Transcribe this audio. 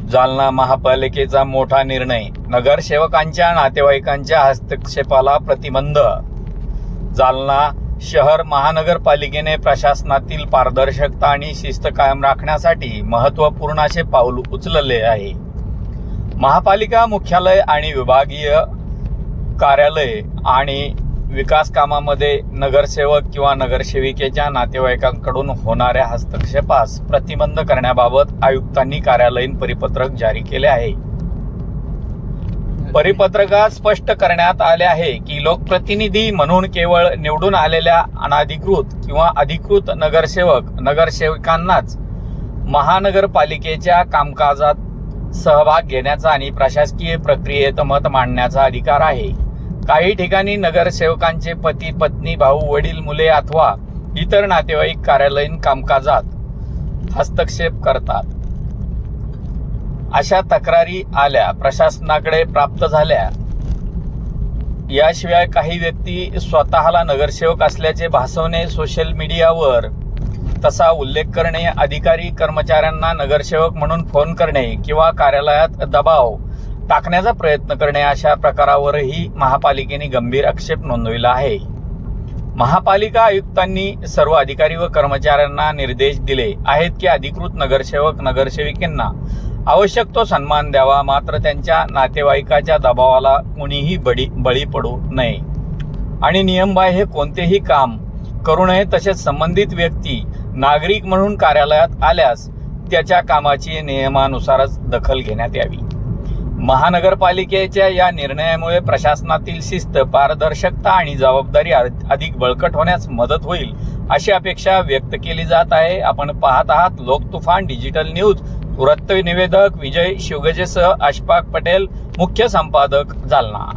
जालना महापालिकेचा मोठा निर्णय, नगरसेवकांच्या नातेवाईकांच्या हस्तक्षेपाला प्रतिबंध. जालना शहर महानगरपालिकेने प्रशासनातील पारदर्शकता आणि शिस्त कायम राखण्यासाठी महत्त्वपूर्ण असे पाऊल उचलले आहे. महापालिका मुख्यालय आणि विभागीय कार्यालय आणि विकास कामामध्ये नगरसेवक किंवा नगरसेविकेच्या नातेवाईकांकडून होणाऱ्या हस्तक्षेपास प्रतिबंध करण्याबाबत आयुक्तांनी कार्यालयीन परिपत्रक जारी केले आहे. परिपत्रकात स्पष्ट करण्यात आले आहे की लोकप्रतिनिधी म्हणून केवळ निवडून आलेल्या अनधिकृत किंवा अधिकृत नगरसेवकांनाच महानगरपालिकेच्या कामकाजात सहभाग घेण्याचा आणि प्रशासकीय प्रक्रियेत मत मांडण्याचा अधिकार आहे. काही ठिकाणी नगरसेवकांचे पती, पत्नी, भाऊ, वडील, मुले अथवा इतर नातेवाईक कार्यालयीन कामकाजात हस्तक्षेप करतात. अशा तक्रारी आल्या, प्रशासनाकडे प्राप्त झाल्या. याशिवाय काही व्यक्ती स्वतःला नगरसेवक असल्याचे भासवणे, सोशल मीडियावर तसा उल्लेख करणे, अधिकारी कर्मचाऱ्यांना नगरसेवक म्हणून फोन करणे किंवा कार्यालयात दबाव टाकण्याचा प्रयत्न करणे अशा प्रकारावरही महापालिकेने गंभीर आक्षेप नोंदविला आहे. महापालिका आयुक्तांनी सर्व अधिकारी व कर्मचाऱ्यांना निर्देश दिले आहेत की अधिकृत नगरसेवक नगरसेविकांना आवश्यक तो सन्मान द्यावा, मात्र त्यांच्या नातेवाईकाच्या दबावाला कोणीही बळी पडू नये आणि नियमबाह्य कोणतेही काम करू नये. तसेच संबंधित व्यक्ती नागरिक म्हणून कार्यालयात आल्यास त्याच्या कामाची नियमानुसारच दखल घेण्यात यावी. महानगरपालिकेच्या या निर्णयामुळे प्रशासनातील शिस्त, पारदर्शकता आणि जबाबदारी अधिक बळकट होण्यास मदत होईल अशी अपेक्षा व्यक्त केली जात आहे. आपण पाहत आहात लोकतुफान डिजिटल न्यूज. वृत्त निवेदक विजय शिवगजेसह अशफाक पटेल, मुख्य संपादक, जालना.